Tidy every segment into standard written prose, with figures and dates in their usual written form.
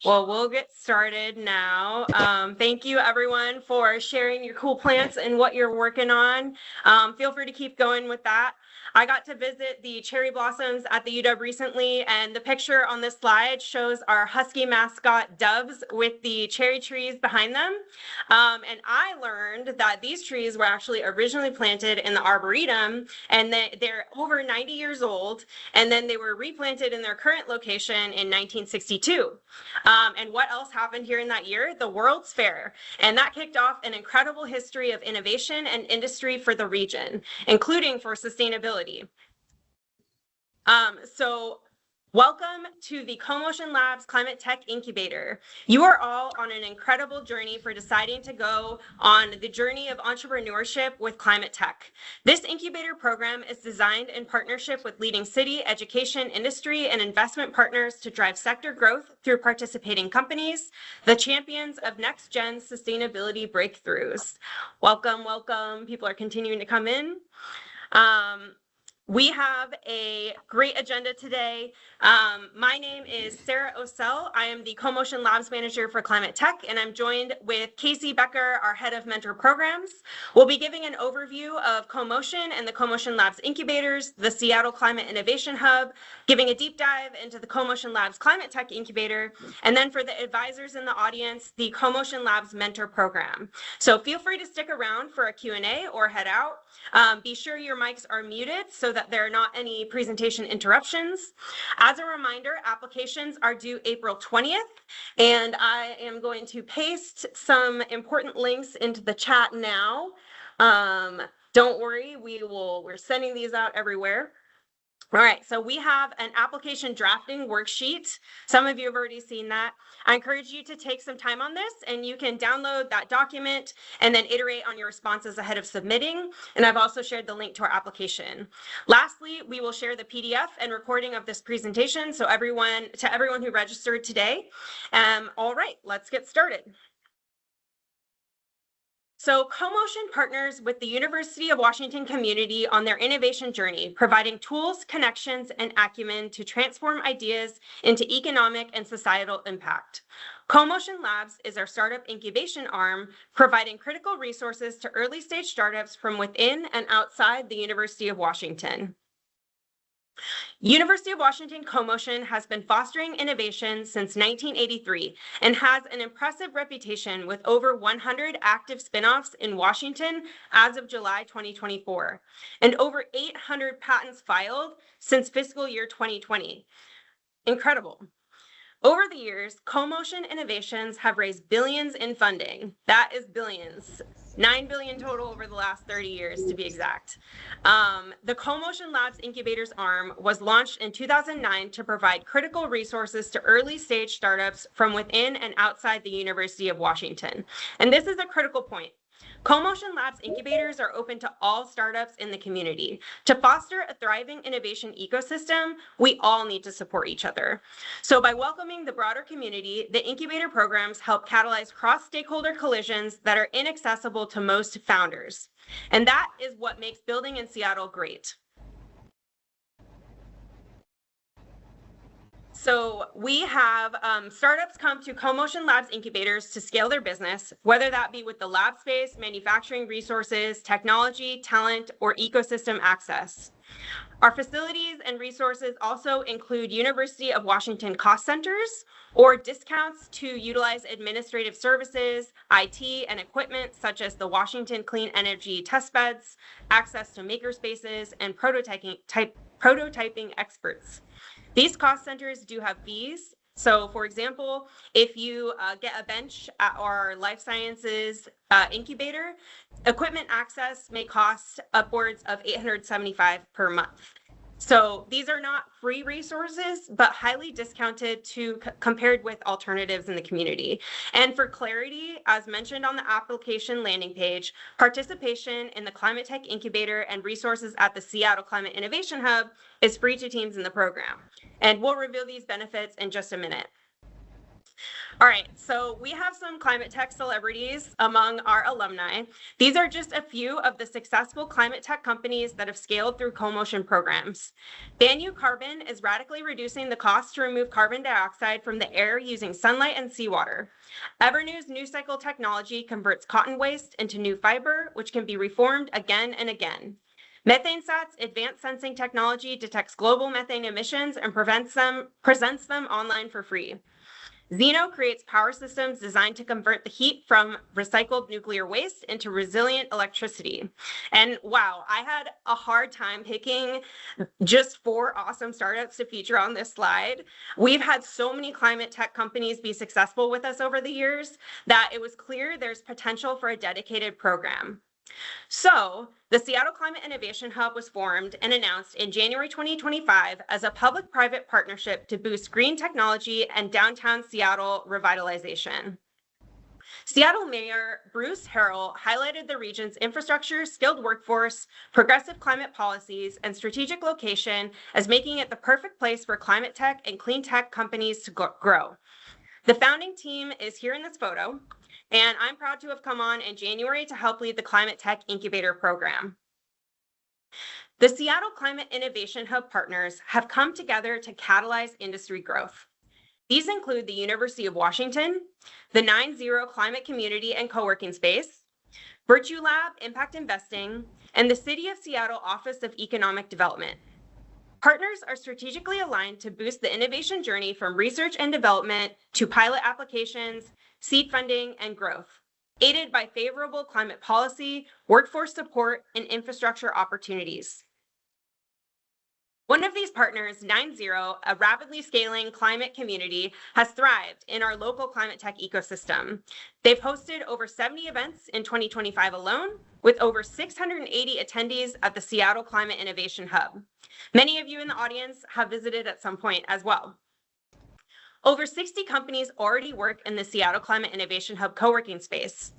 Well, we'll get started now. Thank you everyone for sharing your cool plants and what you're working on. Feel free to keep going with that. I got to visit the cherry blossoms at the UW recently, and the picture on this slide shows our husky mascot doves with the cherry trees behind them. And I learned that these trees were actually originally planted in the Arboretum, and they're over 90 years old, and then they were replanted in their current location in 1962. And what else happened here in that year? The World's Fair. And that kicked off an incredible history of innovation and industry for the region, including for sustainability. So welcome to the CoMotion Labs Climate Tech Incubator. You are all on an incredible journey for deciding to go on the journey of entrepreneurship with climate tech. This incubator program is designed in partnership with leading city, education, industry, and investment partners to drive sector growth through participating companies, the champions of next-gen sustainability breakthroughs. Welcome, welcome. People are continuing to come in. We have a great agenda today. My name is Sarah Osell. I am the CoMotion Labs Manager for Climate Tech, and I'm joined with Casey Becker, our Head of Mentor Programs. We'll be giving an overview of CoMotion and the CoMotion Labs Incubators, the Seattle Climate Innovation Hub, giving a deep dive into the CoMotion Labs Climate Tech Incubator, and then for the advisors in the audience, the CoMotion Labs Mentor Program. So feel free to stick around for a Q&A or head out. Be sure your mics are muted so that there are not any presentation interruptions. As a reminder, applications are due April 20th, and I am going to paste some important links into the chat now. Don't worry, we're sending these out everywhere. All right, so we have an application drafting worksheet. Some of you have already seen that. I encourage you to take some time on this, and you can download that document and then iterate on your responses ahead of submitting. And I've also shared the link to our application. Lastly, we will share the PDF and recording of this presentation to everyone who registered today. All right, let's get started. So CoMotion partners with the University of Washington community on their innovation journey, providing tools, connections, and acumen to transform ideas into economic and societal impact. CoMotion Labs is our startup incubation arm, providing critical resources to early stage startups from within and outside the University of Washington. University of Washington CoMotion has been fostering innovation since 1983 and has an impressive reputation with over 100 active spinoffs in Washington as of July 2024, and over 800 patents filed since fiscal year 2020. Incredible. Over the years, CoMotion innovations have raised billions in funding. That is billions. 9 billion total over the last 30 years, to be exact. The CoMotion Labs Incubators arm was launched in 2009 to provide critical resources to early stage startups from within and outside the University of Washington. And this is a critical point. CoMotion Labs Incubators are open to all startups in the community. To foster a thriving innovation ecosystem, we all need to support each other. So by welcoming the broader community, the incubator programs help catalyze cross-stakeholder collisions that are inaccessible to most founders. And that is what makes building in Seattle great. So we have startups come to CoMotion Labs incubators to scale their business, whether that be with the lab space, manufacturing resources, technology, talent, or ecosystem access. Our facilities and resources also include University of Washington cost centers or discounts to utilize administrative services, IT, and equipment such as the Washington Clean Energy test beds, access to makerspaces, and prototyping experts. These cost centers do have fees. So for example, if you get a bench at our life sciences incubator, equipment access may cost upwards of $875 per month. So these are not free resources, but highly discounted compared with alternatives in the community. And for clarity, as mentioned on the application landing page, participation in the Climate Tech Incubator and resources at the Seattle Climate Innovation Hub is free to teams in the program. And we'll reveal these benefits in just a minute. All right, so we have some climate tech celebrities among our alumni. These are just a few of the successful climate tech companies that have scaled through CoMotion programs. Banyu Carbon is radically reducing the cost to remove carbon dioxide from the air using sunlight and seawater. Evernews New Cycle technology converts cotton waste into new fiber, which can be reformed again and again. MethaneSat's advanced sensing technology detects global methane emissions and presents them online for free. Zeno creates power systems designed to convert the heat from recycled nuclear waste into resilient electricity. And wow, I had a hard time picking just 4 awesome startups to feature on this slide. We've had so many climate tech companies be successful with us over the years that it was clear there's potential for a dedicated program. So the Seattle Climate Innovation Hub was formed and announced in January 2025 as a public-private partnership to boost green technology and downtown Seattle revitalization. Seattle Mayor Bruce Harrell highlighted the region's infrastructure, skilled workforce, progressive climate policies, and strategic location as making it the perfect place for climate tech and clean tech companies to grow. The founding team is here in this photo, and I'm proud to have come on in January to help lead the Climate Tech Incubator program. The Seattle Climate Innovation Hub partners have come together to catalyze industry growth. These include the University of Washington, the 9-0 Climate Community and Co-working Space, VertueLab Impact Investing, and the City of Seattle Office of Economic Development. Partners are strategically aligned to boost the innovation journey from research and development to pilot applications, seed funding, and growth, aided by favorable climate policy, workforce support, and infrastructure opportunities. One of these partners, 9-0, a rapidly scaling climate community, has thrived in our local climate tech ecosystem. They've hosted over 70 events in 2025 alone, with over 680 attendees at the Seattle Climate Innovation Hub. Many of you in the audience have visited at some point as well. Over 60 companies already work in the Seattle Climate Innovation Hub co-working space.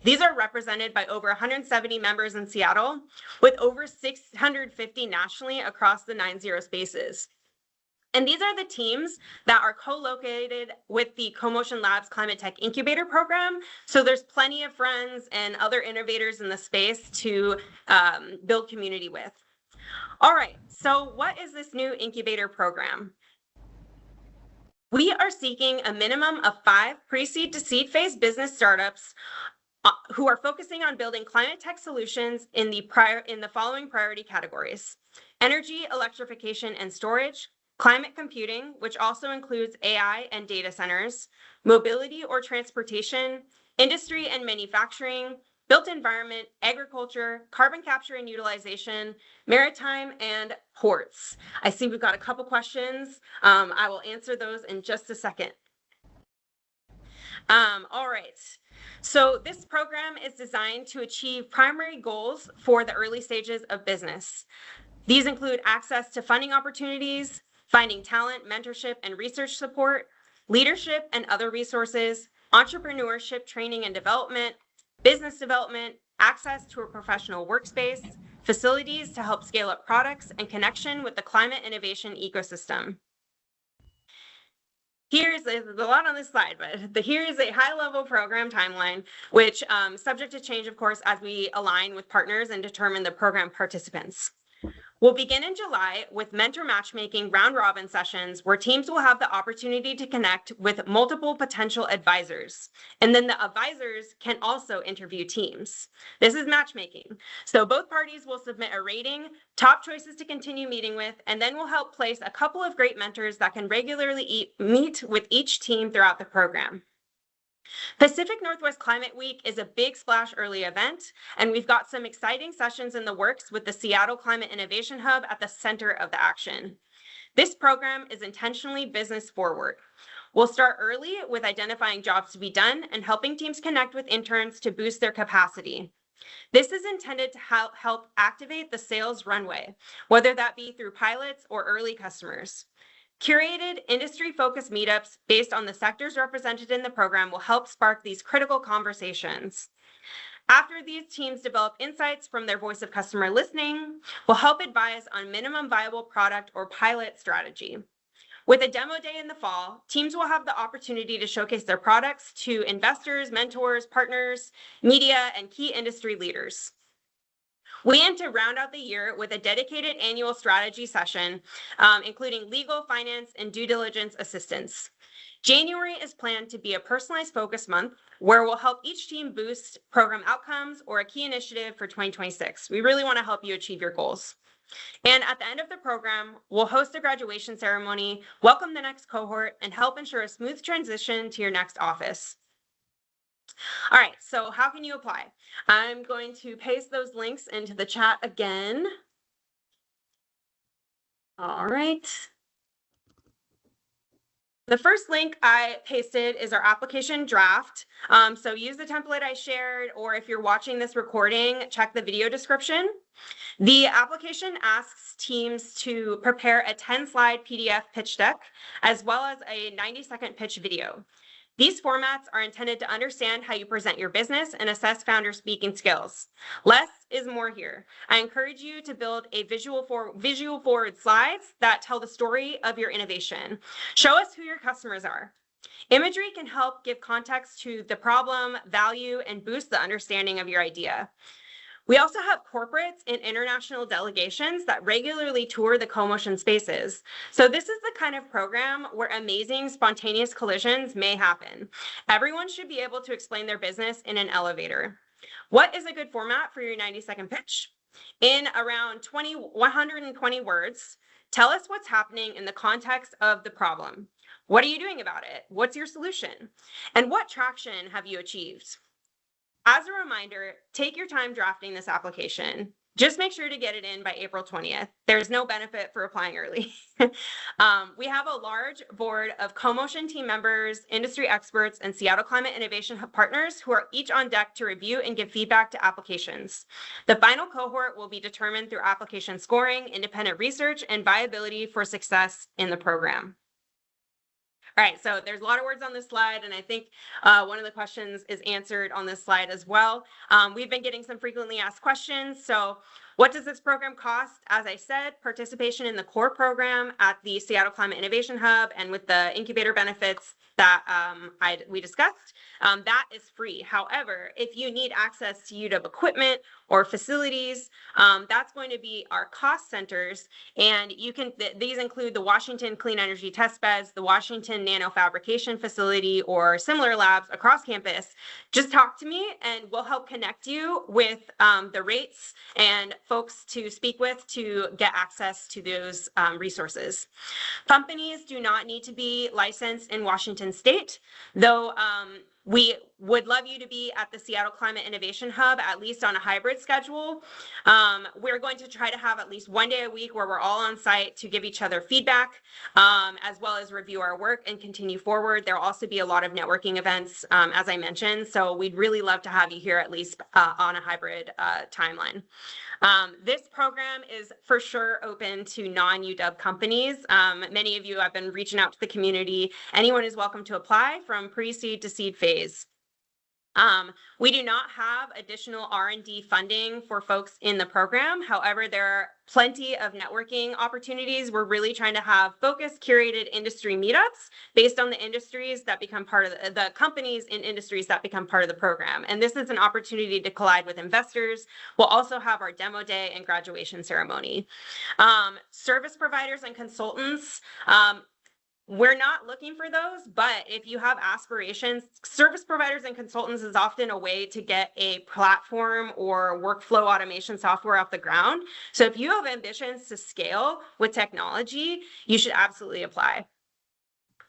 These are represented by over 170 members in Seattle, with over 650 nationally across the 9-0 spaces. And these are the teams that are co-located with the CoMotion Labs Climate Tech Incubator program. So there's plenty of friends and other innovators in the space to build community with. All right, so what is this new incubator program? We are seeking a minimum of 5 pre-seed to seed phase business startups who are focusing on building climate tech solutions in the following priority categories: energy, electrification, and storage, climate computing, which also includes AI and data centers, mobility or transportation, industry and manufacturing, built environment, agriculture, carbon capture and utilization, maritime, and ports. I see we've got a couple questions. I will answer those in just a second. All right. So this program is designed to achieve primary goals for the early stages of business. These include access to funding opportunities, finding talent, mentorship, and research support, leadership and other resources, entrepreneurship, training and development, business development, access to a professional workspace, facilities to help scale up products, and connection with the climate innovation ecosystem. There's a lot on this slide, but here is a high-level program timeline, which subject to change, of course, as we align with partners and determine the program participants. We'll begin in July with mentor matchmaking round-robin sessions where teams will have the opportunity to connect with multiple potential advisors. And then the advisors can also interview teams. This is matchmaking. So both parties will submit a rating, top choices to continue meeting with, and then we'll help place a couple of great mentors that can regularly meet with each team throughout the program. Pacific Northwest Climate Week is a big splash early event, and we've got some exciting sessions in the works with the Seattle Climate Innovation Hub at the center of the action. This program is intentionally business forward. We'll start early with identifying jobs to be done and helping teams connect with interns to boost their capacity. This is intended to help activate the sales runway, whether that be through pilots or early customers. Curated industry-focused meetups based on the sectors represented in the program will help spark these critical conversations. After these teams develop insights from their voice of customer listening, we'll help advise on minimum viable product or pilot strategy. With a demo day in the fall, teams will have the opportunity to showcase their products to investors, mentors, partners, media, and key industry leaders. We aim to round out the year with a dedicated annual strategy session, including legal, finance, and due diligence assistance. January is planned to be a personalized focus month where we'll help each team boost program outcomes or a key initiative for 2026. We really want to help you achieve your goals. And at the end of the program, we'll host a graduation ceremony, welcome the next cohort, and help ensure a smooth transition to your next office. All right, so how can you apply? I'm going to paste those links into the chat again. All right. The first link I pasted is our application draft. So use the template I shared, or if you're watching this recording, check the video description. The application asks teams to prepare a 10-slide PDF pitch deck, as well as a 90-second pitch video. These formats are intended to understand how you present your business and assess founder speaking skills. Less is more here. I encourage you to build a visual forward slides that tell the story of your innovation. Show us who your customers are. Imagery can help give context to the problem, value, and boost the understanding of your idea. We also have corporates and international delegations that regularly tour the CoMotion spaces. So this is the kind of program where amazing spontaneous collisions may happen. Everyone should be able to explain their business in an elevator. What is a good format for your 90-second pitch? In around 120 words, tell us what's happening in the context of the problem. What are you doing about it? What's your solution? And what traction have you achieved? As a reminder, take your time drafting this application. Just make sure to get it in by April 20th. There's no benefit for applying early. We have a large board of CoMotion team members, industry experts, and Seattle Climate Innovation Hub partners who are each on deck to review and give feedback to applications. The final cohort will be determined through application scoring, independent research, and viability for success in the program. All right, so there's a lot of words on this slide, and I think one of the questions is answered on this slide as well. We've been getting some frequently asked questions. So what does this program cost? As I said, participation in the core program at the Seattle Climate Innovation Hub and with the incubator benefits that we discussed, that is free. However, if you need access to UW equipment or facilities, that's going to be our cost centers. And these include the Washington Clean Energy Test Beds, the Washington Nanofabrication Facility, or similar labs across campus. Just talk to me and we'll help connect you with the rates and folks to speak with to get access to those resources. Companies do not need to be licensed in Washington State, though we would love you to be at the Seattle Climate Innovation Hub, at least on a hybrid schedule. We're going to try to have at least one day a week where we're all on site to give each other feedback, as well as review our work and continue forward. There'll also be a lot of networking events, as I mentioned, so we'd really love to have you here at least on a hybrid timeline. This program is for sure open to non-UW companies. Many of you have been reaching out to the community. Anyone is welcome to apply from pre-seed to seed phase. We do not have additional R&D funding for folks in the program. However, there are plenty of networking opportunities. We're really trying to have focused, curated industry meetups based on the industries that become part of the companies in industries that become part of the program. And this is an opportunity to collide with investors. We'll also have our demo day and graduation ceremony. Service providers and consultants, we're not looking for those, but if you have aspirations, service providers and consultants is often a way to get a platform or workflow automation software off the ground. So if you have ambitions to scale with technology, you should absolutely apply.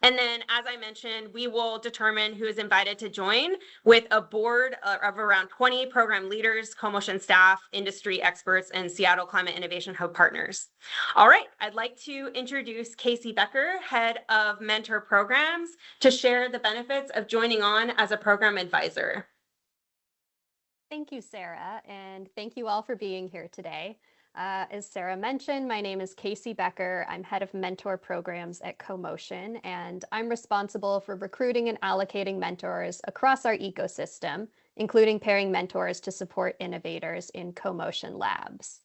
And then, as I mentioned, we will determine who is invited to join with a board of around 20 program leaders, CoMotion staff, industry experts, and Seattle Climate Innovation Hub partners. All right, I'd like to introduce Casey Becker, head of mentor programs, to share the benefits of joining on as a program advisor. Thank you, Sarah, and thank you all for being here today. As Sarah mentioned, my name is Casey Becker. I'm head of mentor programs at CoMotion, and I'm responsible for recruiting and allocating mentors across our ecosystem, including pairing mentors to support innovators in CoMotion Labs.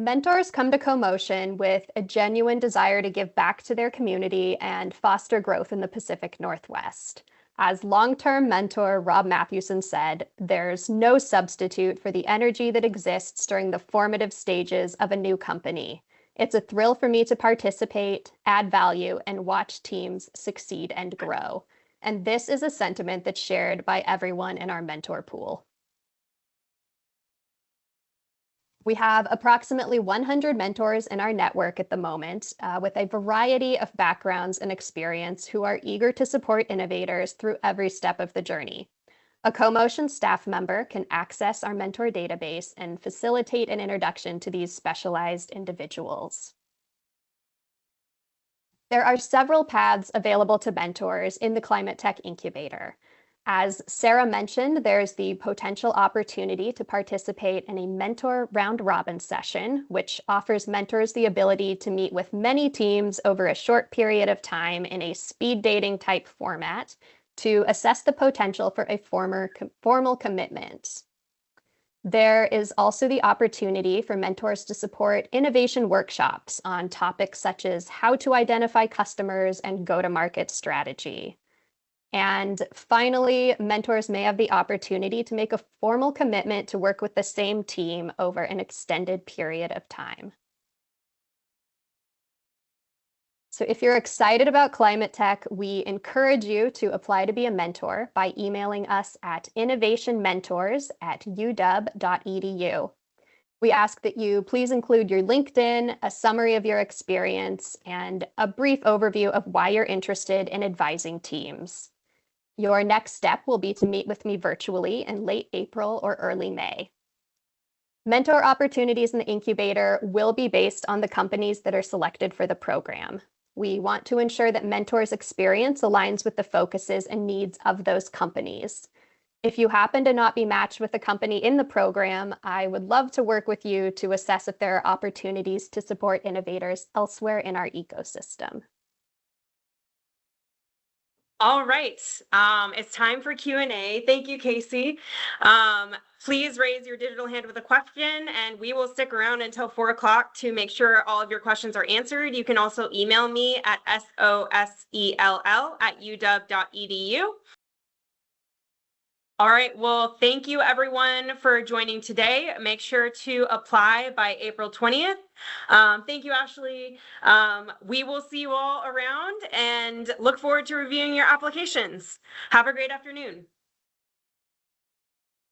Mentors come to CoMotion with a genuine desire to give back to their community and foster growth in the Pacific Northwest. As long-term mentor Rob Mathewson said, there's no substitute for the energy that exists during the formative stages of a new company. It's a thrill for me to participate, add value, and watch teams succeed and grow. And this is a sentiment that's shared by everyone in our mentor pool. We have approximately 100 mentors in our network at the moment, with a variety of backgrounds and experience who are eager to support innovators through every step of the journey. A CoMotion staff member can access our mentor database and facilitate an introduction to these specialized individuals. There are several paths available to mentors in the Climate Tech Incubator. As Sarah mentioned, there's the potential opportunity to participate in a mentor round-robin session, which offers mentors the ability to meet with many teams over a short period of time in a speed dating type format to assess the potential for a formal commitment. There is also the opportunity for mentors to support innovation workshops on topics such as how to identify customers and go-to-market strategy. And finally, mentors may have the opportunity to make a formal commitment to work with the same team over an extended period of time. So if you're excited about climate tech, we encourage you to apply to be a mentor by emailing us at innovationmentors@uw.edu. We ask that you please include your LinkedIn, a summary of your experience, and a brief overview of why you're interested in advising teams. Your next step will be to meet with me virtually in late April or early May. Mentor opportunities in the incubator will be based on the companies that are selected for the program. We want to ensure that mentors' experience aligns with the focuses and needs of those companies. If you happen to not be matched with a company in the program, I would love to work with you to assess if there are opportunities to support innovators elsewhere in our ecosystem. All right, it's time for Q&A. Thank you, Casey. Please raise your digital hand with a question, and we will stick around until 4 o'clock to make sure all of your questions are answered. You can also email me at sosell@uw.edu. All right, well, thank you everyone for joining today. Make sure to apply by April 20th. Thank you, Ashley. We will see you all around and look forward to reviewing your applications. Have a great afternoon.